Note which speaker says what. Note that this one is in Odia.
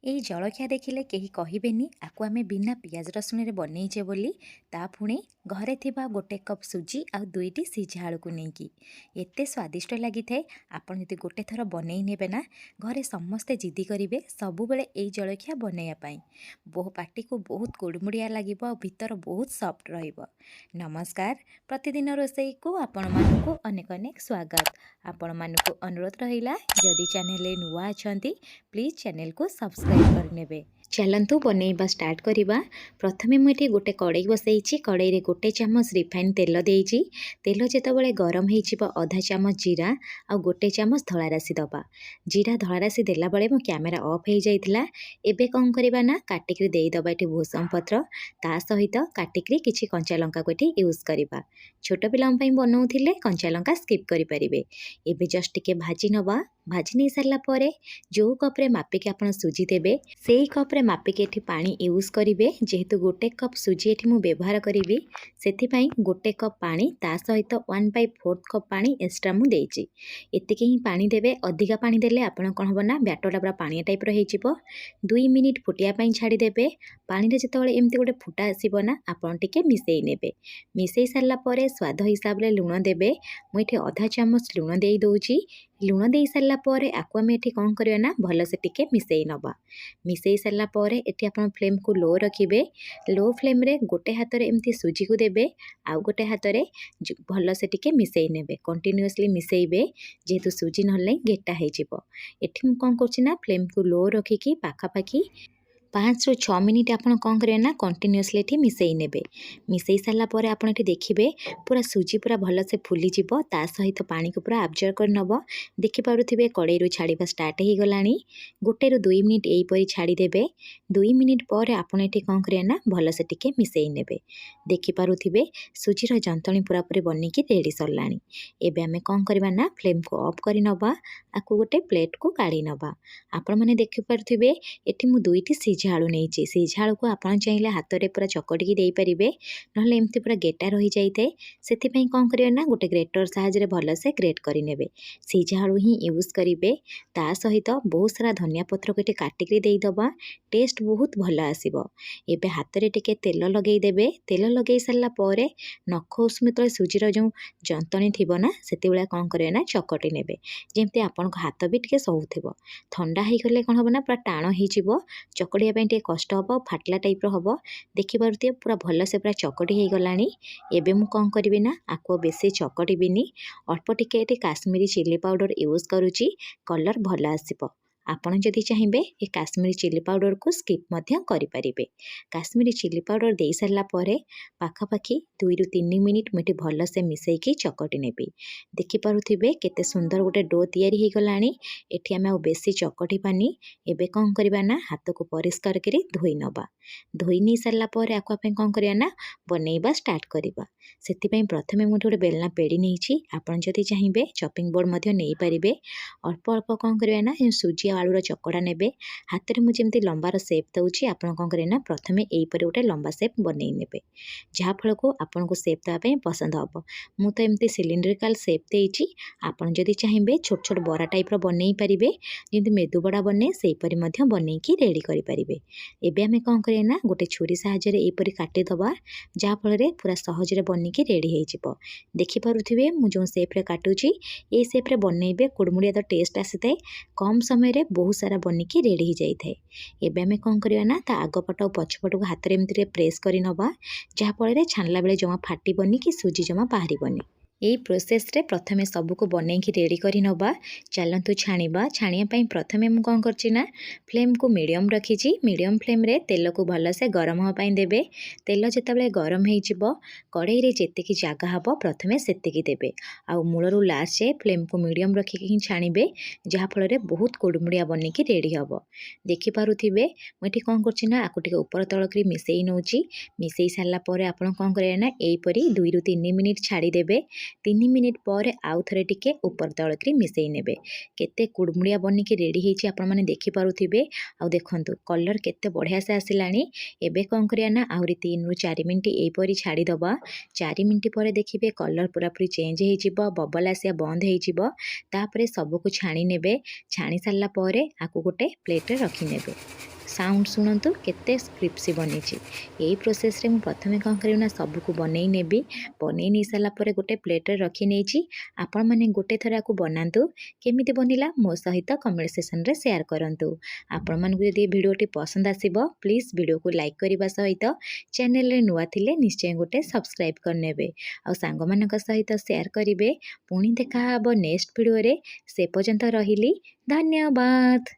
Speaker 1: ଏଇ ଜଳଖିଆ ଦେଖିଲେ କେହି କହିବେନି ଆକୁ ଆମେ ବିନା ପିଆଜ ରସୁଣରେ ବନେଇଛେ ବୋଲି। ତା ପୁଣି ଘରେ ଥିବା ଗୋଟେ କପ୍ ସୁଜି ଆଉ 2ଟି ସିଝା ଆଳୁକୁ ନେଇକି ଏତେ ସ୍ୱାଦିଷ୍ଟ ଲାଗିଥାଏ। ଆପଣ ଯଦି ଗୋଟେ ଥର ବନେଇ ନେବେ ନା, ଘରେ ସମସ୍ତେ ଜିଦି କରିବେ ସବୁବେଳେ ଏଇ ଜଳଖିଆ ବନେଇବା ପାଇଁ। ପାଟିକୁ ବହୁତ କୁଡ଼ୁମୁଡ଼ିଆ ଲାଗିବ ଆଉ ଭିତର ବହୁତ ସଫ୍ଟ ରହିବ। ନମସ୍କାର, ପ୍ରତିଦିନ ରୋଷେଇକୁ ଆପଣମାନଙ୍କୁ ଅନେକ ଅନେକ ସ୍ୱାଗତ। ଆପଣମାନଙ୍କୁ ଅନୁରୋଧ ରହିଲା, ଯଦି ଚ୍ୟାନେଲରେ ନୂଆ ଅଛନ୍ତି ପ୍ଲିଜ୍ ଚ୍ୟାନେଲକୁ ସବସ୍କ୍ରାଇବ୍ କରିନେବେ। ଚାଲନ୍ତୁ ବନେଇବା ଷ୍ଟାର୍ଟ କରିବା। ପ୍ରଥମେ ମୁଁ ଏଠି ଗୋଟେ କଡ଼େଇ ବସେଇଛି। କଡ଼େଇରେ ଗୋଟେ ଚାମଚ ରିଫାଇନ୍ ତେଲ ଦେଇଛି। ତେଲ ଯେତେବେଳେ ଗରମ ହେଇଯିବ ଅଧା ଚାମଚ ଜିରା ଆଉ ଗୋଟେ ଚାମଚ ଧଳା ରାଶି ଦେବା। ଜିରା ଧଳା ରାଶି ଦେଲାବେଳେ ମୋ କ୍ୟାମେରା ଅଫ୍ ହେଇଯାଇଥିଲା। ଏବେ କ'ଣ କରିବା ନା, କାଟିକିରି ଦେଇଦେବା ଏଠି ଭୂଷଙ୍ଗ ପତ୍ର, ତା ସହିତ କାଟିକିରି କିଛି କଞ୍ଚା ଲଙ୍କାକୁ ଏଠି ୟୁଜ୍ କରିବା। ଛୋଟ ପିଲାଙ୍କ ପାଇଁ ବନାଉଥିଲେ କଞ୍ଚା ଲଙ୍କା ସ୍କିପ୍ କରିପାରିବେ। ଏବେ ଜଷ୍ଟ ଟିକେ ଭାଜି ନେବା। ଭାଜି ନେଇ ସାରିଲା ପରେ ଯେଉଁ କପ୍ରେ ମାପିକି ଆପଣ ସୁଜି ଦେବେ ସେଇ କପ୍ରେ ମାପିକି ଏଠି ପାଣି ୟୁଜ୍ କରିବେ। ଯେହେତୁ ଗୋଟେ କପ୍ ସୁଜି ଏଠି ମୁଁ ବ୍ୟବହାର କରିବି, ସେଥିପାଇଁ ଗୋଟେ କପ୍ ପାଣି ତା ସହିତ 1/4 କପ୍ ପାଣି ଏକ୍ସଟ୍ରା ମୁଁ ଦେଇଛି। ଏତିକି ହିଁ ପାଣି ଦେବେ। ଅଧିକା ପାଣି ଦେଲେ ଆପଣ କ'ଣ ହେବ ନା, ବ୍ୟାଟରଟା ପୁରା ପାଣିଆ ଟାଇପ୍ର ହେଇଯିବ। 2 ମିନିଟ୍ ଫୁଟିବା ପାଇଁ ଛାଡ଼ିଦେବେ। ପାଣିରେ ଯେତେବେଳେ ଏମିତି ଗୋଟେ ଫୁଟା ଆସିବ ନା, ଆପଣ ଟିକେ ମିଶାଇ ନେବେ। ମିଶାଇ ସାରିଲା ପରେ ସ୍ୱାଦ ହିସାବରେ ଲୁଣ ଦେବେ। ମୁଁ ଏଠି ଅଧା ଚାମଚ ଲୁଣ ଦେଇ ଦେଉଛି। ଲୁଣ ଦେଇ ସାରିଲା ପରେ ଆକୁ ଆମେ ଏଠି କ'ଣ କରିବା ନା, ଭଲସେ ଟିକେ ମିଶାଇ ନେବା। ମିଶାଇ ସାରିଲା ପରେ ଏଠି ଆପଣ ଫ୍ଲେମ୍କୁ ଲୋ ରଖିବେ। ଲୋ ଫ୍ଲେମ୍ରେ ଗୋଟେ ହାତରେ ଏମିତି ସୁଜିକୁ ଦେବେ, ଆଉ ଗୋଟେ ହାତରେ ଭଲସେ ଟିକେ ମିଶାଇ ନେବେ। କଣ୍ଟିନ୍ୟୁଅସଲି ମିଶାଇବେ, ଯେହେତୁ ସୁଜି ନହେଲେ ଗେଟା ହେଇଯିବ। ଏଠି ମୁଁ କ'ଣ କରୁଛି ନା, ଫ୍ଲେମ୍କୁ ଲୋ ରଖିକି ପାଖାପାଖି 5ରୁ 6 ମିନିଟ୍ ଆପଣ କ'ଣ କରିବେ ନା, କଣ୍ଟିନ୍ୟୁଅସଲି ଏଠି ମିଶାଇ ନେବେ। ମିଶାଇ ସାରିଲା ପରେ ଆପଣ ଏଠି ଦେଖିବେ ପୁରା ସୁଜି ପୁରା ଭଲସେ ଫୁଲିଯିବ, ତା ସହିତ ପାଣିକୁ ପୁରା ଆବଜର୍ବ କରି ନେବ। ଦେଖିପାରୁଥିବେ କଡ଼େଇରୁ ଛାଡ଼ିବା ଷ୍ଟାର୍ଟ ହେଇଗଲାଣି। 1ରୁ 2 ମିନିଟ୍ ଏହିପରି ଛାଡ଼ିଦେବେ। 2 ମିନିଟ୍ ପରେ ଆପଣ ଏଠି କ'ଣ କରିବେ ନା, ଭଲସେ ଟିକେ ମିଶାଇ ନେବେ। ଦେଖିପାରୁଥିବେ ସୁଜିର ଯନ୍ତଣୀ ପୁରାପୁରି ବନିକି ରେଡ଼ି ସରିଲାଣି। ଏବେ ଆମେ କ'ଣ କରିବା ନା, ଫ୍ଲେମ୍କୁ ଅଫ୍ କରି ନେବା। ଆକୁ ଗୋଟେ ପ୍ଲେଟ୍କୁ କାଢ଼ି ନେବା। ଆପଣମାନେ ଦେଖିପାରୁଥିବେ ଏଠି ମୁଁ 2ଟି ସିଝା ଆଳୁ ନେଇଛି। ସିଝା ଆଳୁକୁ ଆପଣ ଚାହିଁଲେ ହାତରେ ପୁରା ଚକଟିକି ଦେଇପାରିବେ, ନହେଲେ ଏମିତି ପୁରା ଗେଟା ରହିଯାଇଥାଏ। ସେଥିପାଇଁ କ'ଣ କରିବେ ନା, ଗୋଟେ ଗ୍ରେଟର ସାହାଯ୍ୟରେ ଭଲସେ ଗ୍ରେଟ୍ କରିନେବେ। ସିଝା ଆଳୁ ହିଁ ୟୁଜ୍ କରିବେ। ତା ସହିତ ବହୁତ ସାରା ଧନିଆ ପତ୍ରକୁ ଏଠି କାଟିକିରି ଦେଇଦେବା। ଟେଷ୍ଟ ବହୁତ ଭଲ ଆସିବ। ଏବେ ହାତରେ ଟିକେ ତେଲ ଲଗାଇଦେବେ। ତେଲ ଲଗାଇ ସାରିଲା ପରେ ନଖ ଉଷୁମ ଯେତେବେଳେ ସୁଜିର ଯେଉଁ ଯନ୍ତଣୀ ଥିବ ନା, ସେତେବେଳେ କ'ଣ କରିବେ ନା, ଚକଟି ନେବେ, ଯେମିତି ଆପଣଙ୍କ ହାତ ବି ଟିକେ ସହୁଥିବ। ଥଣ୍ଡା ହେଇଗଲେ କ'ଣ ହେବ ନା, ପୁରା ଟାଣ ହେଇଯିବ। ଚକଡ଼ିବା ପାଇଁ ଟିକେ କଷ୍ଟ ହେବ, ଫାଟିଲା ଟାଇପ୍ର ହେବ। ଦେଖିପାରୁଥିବେ ପୁରା ଭଲସେ ପୁରା ଚକଟି ହେଇଗଲାଣି। ଏବେ ମୁଁ କ'ଣ କରିବି ନା, ଆକୁ ବେଶୀ ଚକଟିବିନି। ଅଳ୍ପ ଟିକେ ଏଠି କାଶ୍ମୀରୀ ଚିଲି ପାଉଡ଼ର ୟୁଜ୍ କରୁଛି, କଲର୍ ଭଲ ଆସିବ। ଆପଣ ଯଦି ଚାହିଁବେ ଏ କାଶ୍ମୀରୀ ଚିଲି ପାଉଡ଼ରକୁ ସ୍କିପ୍ ମଧ୍ୟ କରିପାରିବେ। କାଶ୍ମୀରୀ ଚିଲି ପାଉଡ଼ର ଦେଇସାରିଲା ପରେ ପାଖାପାଖି 2ରୁ 3 ମିନିଟ୍ ମୁଁ ଏଠି ଭଲସେ ମିଶାଇକି ଚକଟି ନେବି। ଦେଖିପାରୁଥିବେ କେତେ ସୁନ୍ଦର ଗୋଟେ ଡୋ ତିଆରି ହେଇଗଲାଣି। ଏଠି ଆମେ ଆଉ ବେଶୀ ଚକଟିବାନି। ଏବେ କ'ଣ କରିବା ନା, ହାତକୁ ପରିଷ୍କାର କରି ଧୋଇ ନେବା। ଧୋଇ ନେଇ ସାରିଲା ପରେ ଆକୁ ଆମେ କ'ଣ କରିବା ନା, ବନେଇବା ଷ୍ଟାର୍ଟ କରିବା। ସେଥିପାଇଁ ପ୍ରଥମେ ମୁଁ ଗୋଟେ ବେଲନା ପେଡ଼ି ନେଇଛି। ଆପଣ ଯଦି ଚାହିଁବେ ଚପିଂ ବୋର୍ଡ଼ ମଧ୍ୟ ନେଇପାରିବେ। ଅଳ୍ପ ଅଳ୍ପ କ'ଣ କରିବା ନା, ସୁଜି ଆଉ ଆଳୁର ଚକଡ଼ା ନେବେ। ହାତରେ ମୁଁ ଯେମିତି ଲମ୍ବାର ସେପ୍ ଦେଉଛି, ଆପଣ କ'ଣ କରିବେ ନା, ପ୍ରଥମେ ଏହିପରି ଗୋଟେ ଲମ୍ବା ସେପ୍ ବନେଇ ନେବେ, ଯାହାଫଳକୁ ଆପଣଙ୍କୁ ସେପ୍ ଦେବା ପାଇଁ ପସନ୍ଦ ହେବ। ମୁଁ ତ ଏମିତି ସିଲିଣ୍ଡ୍ରିକାଲ ସେପ୍ ଦେଇଛି। ଆପଣ ଯଦି ଚାହିଁବେ ଛୋଟ ଛୋଟ ବରା ଟାଇପ୍ର ବନେଇ ପାରିବେ, ଯେମିତି ମେଦୁବଡ଼ା ବନେ ସେହିପରି ମଧ୍ୟ ବନେଇକି ରେଡ଼ି କରିପାରିବେ। ଏବେ ଆମେ କ'ଣ କରିବା ନା, ଗୋଟେ ଛୁରୀ ସାହାଯ୍ୟରେ ଏହିପରି କାଟିଦେବା, ଯାହାଫଳରେ ପୁରା ସହଜରେ ବନିକି ରେଡ଼ି ହେଇଯିବ। ଦେଖିପାରୁଥିବେ ମୁଁ ଯେଉଁ ସେପ୍ରେ କାଟୁଛି, ଏଇ ସେପ୍ରେ ବନେଇବେ, କୁଡ଼ୁମୁଡ଼ିଆ ତ ଟେଷ୍ଟ ଆସିଥାଏ। କମ୍ ସମୟରେ ବହୁତ ସାରା ବନିକି ରେଡ଼ି ହେଇଯାଇଥାଏ। ଏବେ ଆମେ କ'ଣ କରିବା ନା, ତା ଆଗପଟ ଆଉ ପଛପଟକୁ ହାତରେ ଏମିତି ଟିକେ ପ୍ରେସ୍ କରି ନେବା, ଯାହାଫଳରେ ଛାଣିଲା ବେଳେ ଜମା ଫାଟିବନି କି ସୁଜି ଜମା ବାହାରିବନି। ଏହି ପ୍ରୋସେସ୍ରେ ପ୍ରଥମେ ସବୁକୁ ବନେଇକି ରେଡ଼ି କରି ନେବା। ଚାଲନ୍ତୁ ଛାଣିବା। ଛାଣିବା ପାଇଁ ପ୍ରଥମେ ମୁଁ କ'ଣ କରିଛି ନା, ଫ୍ଲେମ୍କୁ ମିଡ଼ିୟମ୍ ରଖିଛି। ମିଡ଼ିୟମ୍ ଫ୍ଲେମ୍ରେ ତେଲକୁ ଭଲସେ ଗରମ ହେବା ପାଇଁ ଦେବେ। ତେଲ ଯେତେବେଳେ ଗରମ ହେଇଯିବ, କଡ଼େଇରେ ଯେତିକି ଜାଗା ହେବ ପ୍ରଥମେ ସେତିକି ଦେବେ, ଆଉ ମୂଳରୁ ଲାଷ୍ଟ ଯାଏ ଫ୍ଲେମ୍କୁ ମିଡ଼ିୟମ୍ ରଖିକି ହିଁ ଛାଣିବେ, ଯାହାଫଳରେ ବହୁତ କୁଡ଼ୁମୁଡ଼ିଆ ବନିକି ରେଡ଼ି ହେବ। ଦେଖିପାରୁଥିବେ ମୁଁ ଏଠି କ'ଣ କରୁଛି ନା, ଆକୁ ଟିକେ ଉପର ତଳ କରି ମିଶାଇ ନେଉଛି। ମିଶାଇ ସାରିଲା ପରେ ଆପଣ କ'ଣ କରିବେ ନା, ଏହିପରି 2ରୁ 3 ମିନିଟ୍ ଛାଡ଼ିଦେବେ। 3 ମିନିଟ୍ ପରେ ଆଉ ଥରେ ଟିକେ ଉପର ତଳ କରି ମିଶାଇ ନେବେ। କେତେ କୁଡ଼ୁମୁଡ଼ିଆ ବନିକି ରେଡ଼ି ହେଇଛି ଆପଣମାନେ ଦେଖିପାରୁଥିବେ। ଆଉ ଦେଖନ୍ତୁ କଲର୍ କେତେ ବଢ଼ିଆ ସେ ଆସିଲାଣି। ଏବେ କ'ଣ କରିବା ନା, ଆହୁରି 3ରୁ 4 ମିନିଟ୍ ଏହିପରି ଛାଡ଼ିଦେବା। 4 ମିନିଟ୍ ପରେ ଦେଖିବେ କଲର୍ ପୁରାପୁରି ଚେଞ୍ଜ ହେଇଯିବ, ବବଲ୍ ଆସିବା ବନ୍ଦ ହେଇଯିବ। ତାପରେ ସବୁକୁ ଛାଣି ନେବେ। ଛାଣି ସାରିଲା ପରେ ଆକୁ ଗୋଟେ ପ୍ଲେଟ୍ରେ ରଖିନେବେ। साउंड शुणु केते क्रिप्सी बनी। यही प्रोसेस रे मु प्रथमे कौन करी ना सबको बनई नेबी। बनई नहीं सारा पर गोटे प्लेट रखी नहीं। आपण मैंने गोटे थर आपको बनातु केमिति बनिला मो सहित कमेंट सेक्शन रे शेयर करंतु। आपण मानकु यदि वीडियोटी पसंद आसीबो प्लीज वीडियो को लाइक करबा सहित चैनल रे नुआ थिले निश्चय गोटे सब्सक्राइब करनेबे आ सांग मानक सहित शेयर करिवे। पुणी देखा हबो नेक्स्ट वीडियो रे। से पर्यंत रहिली धन्यवाद।